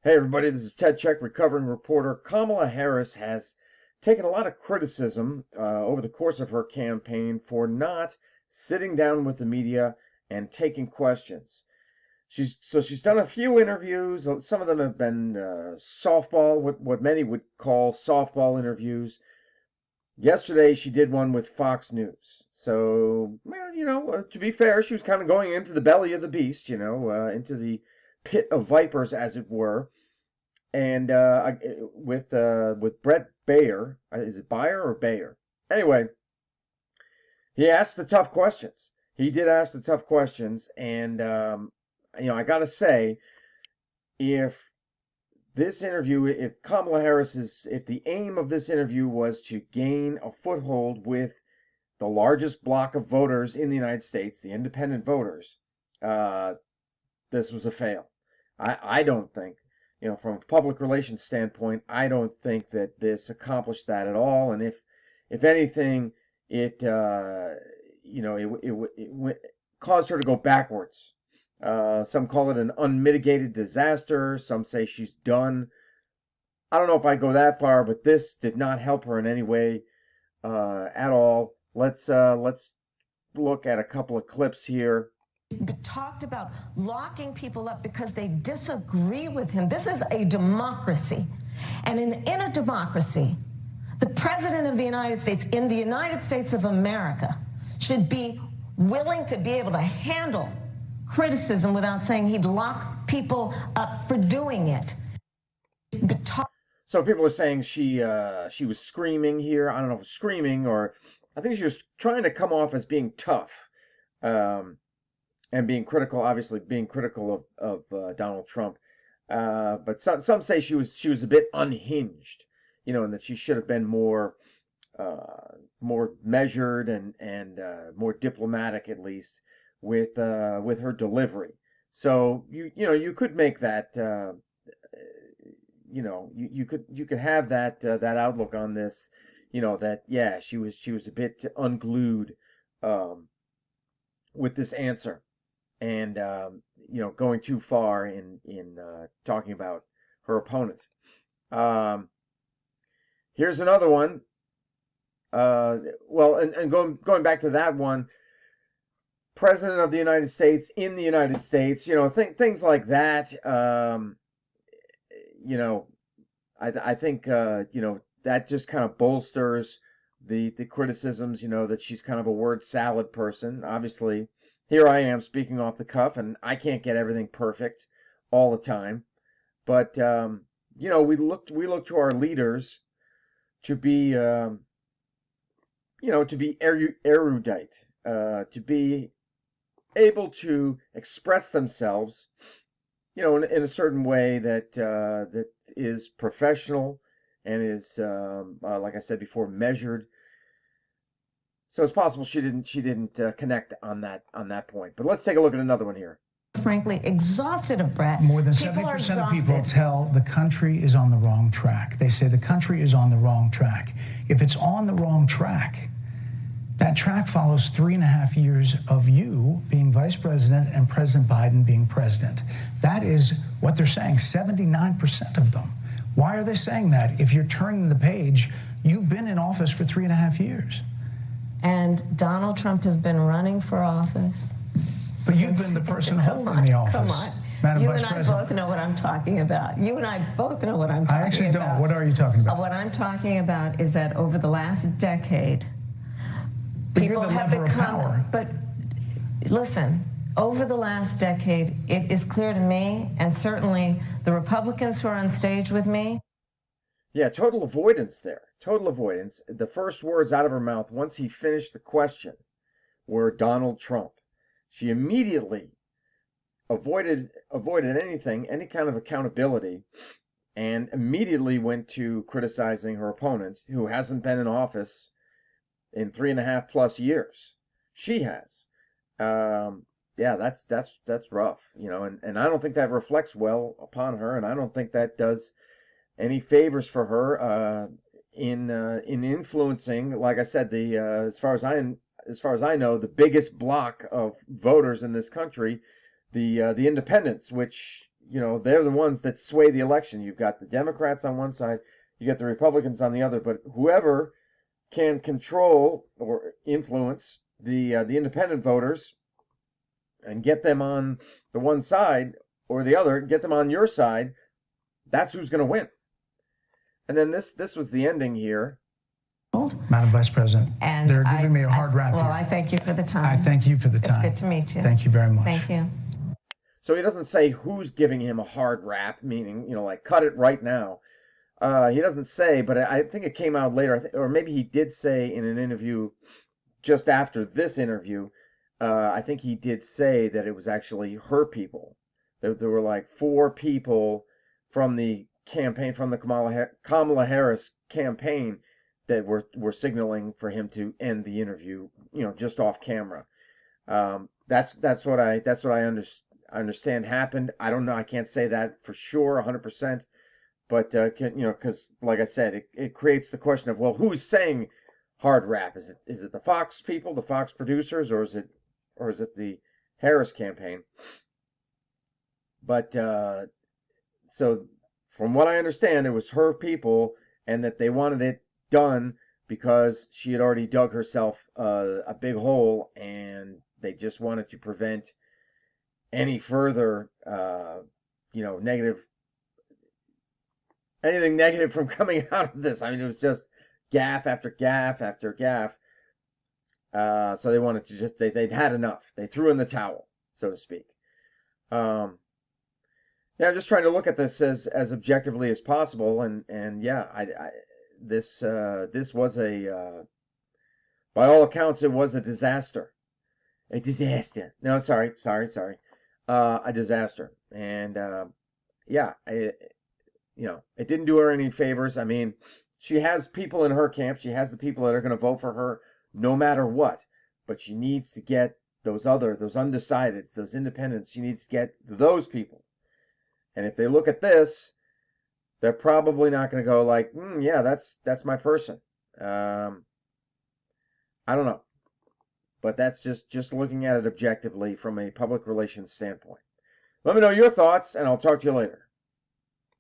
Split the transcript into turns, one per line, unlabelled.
Hey everybody, this is Ted Check, recovering reporter. Kamala Harris has taken a lot of criticism over the course of her campaign for not sitting down with the media and taking questions. She's done a few interviews. Some of them have been softball, what many would call softball interviews. Yesterday she did one with Fox News. So, well, to be fair, she was kind of going into the belly of the beast, into the pit of vipers, as it were. And with Brett Baer, is it Bayer or Bayer? Anyway, he asked the tough questions. He did ask the tough questions, and I gotta say, if if Kamala if the aim of this interview was to gain a foothold with the largest block of voters in the United States, the independent voters, this was a fail. I don't think, from a public relations standpoint, I don't think that this accomplished that at all. And if anything, it caused her to go backwards. Some call it an unmitigated disaster. Some say she's done. I don't know if I go that far, but this did not help her in any way at all. Let's look at a couple of clips here.
Talked about locking people up because they disagree with him. This is a democracy. And in a democracy, the president of the United States, in the United States of America, should be willing to be able to handle criticism without saying he'd lock people up for doing it.
So people are saying she was screaming here. I don't know if it's screaming, or I think she was trying to come off as being tough. And being critical, obviously being critical of Donald Trump, but some say she was a bit unhinged, and that she should have been more measured and more diplomatic, at least with her delivery. So you could make that you could have that outlook on this, that yeah, she was a bit unglued with this answer. And going too far in talking about her opponent. Here's another one. And going back to that one, President of the United States in the United States, things like that. I think that just kind of bolsters the criticisms, that she's kind of a word salad person. Obviously, here I am speaking off the cuff, and I can't get everything perfect all the time. But we look to our leaders to be to be erudite, to be able to express themselves, in a certain way that that is professional and is, like I said before, measured. So it's possible she didn't connect on that point. But let's take a look at another one here.
Frankly, exhausted of Brett.
More than 70% of people tell the country is on the wrong track. They say the country is on the wrong track. If it's on the wrong track, that track follows 3.5 years of you being vice president and President Biden being president. That is what they're saying, 79% of them. Why are they saying that? If you're turning the page, you've been in office for 3.5 years.
And Donald Trump has been running for office.
But you've been the person holding the office.
Come on.
Madam
You
Vice
and I
President.
both know what I'm talking about. You and I both know what I'm talking about.
I actually don't. What are you talking about?
What I'm talking about is that over the last decade,
But
people
you're the
have
lever of
become.
power.
But listen, over the last decade, it is clear to me, and certainly the Republicans who are on stage with me.
Yeah, total avoidance there. Total avoidance. The first words out of her mouth once he finished the question were Donald Trump. She immediately avoided anything, any kind of accountability, and immediately went to criticizing her opponent, who hasn't been in office in 3.5+ years. She has. Yeah, that's rough, and I don't think that reflects well upon her, and I don't think that does any favors for her in influencing, like I said, the as far as I know, the biggest block of voters in this country, the independents, which they're the ones that sway the election. You've got the Democrats on one side, you got the Republicans on the other, but whoever can control or influence the independent voters and get them on the one side or the other, get them on your side, that's who's going to win. And then this was the ending here.
Madam Vice President,
And
they're giving me a hard rap
Well,
here.
I thank you for the time.
I thank you for the time.
It's good to meet you.
Thank you very much.
Thank you.
So he doesn't say who's giving him a hard rap, meaning, like, cut it right now. He doesn't say, but I think it came out later, or maybe he did say in an interview just after this interview, I think he did say that it was actually her people. There were like 4 people from the campaign, from the Kamala Harris campaign, that were signaling for him to end the interview, just off camera. That's what I understand happened. I don't know. I can't say that for sure, 100%. But because like I said, it creates the question of, well, who's saying hard rap? Is it the Fox people, the Fox producers, or is it the Harris campaign? But so from what I understand, it was her people, and that they wanted it done because she had already dug herself a big hole, and they just wanted to prevent any further anything negative from coming out of this. I mean, it was just gaffe after gaffe after gaffe. So they wanted to they'd had enough. They threw in the towel, so to speak. I'm just trying to look at this as objectively as possible, and yeah, this was by all accounts, it was a disaster. A disaster. No, sorry. A disaster. And it didn't do her any favors. I mean, she has people in her camp. She has the people that are going to vote for her no matter what. But she needs to get those undecideds, those independents. She needs to get those people. And if they look at this, they're probably not going to go like, yeah, that's my person. I don't know. But that's just looking at it objectively from a public relations standpoint. Let me know your thoughts, and I'll talk to you later.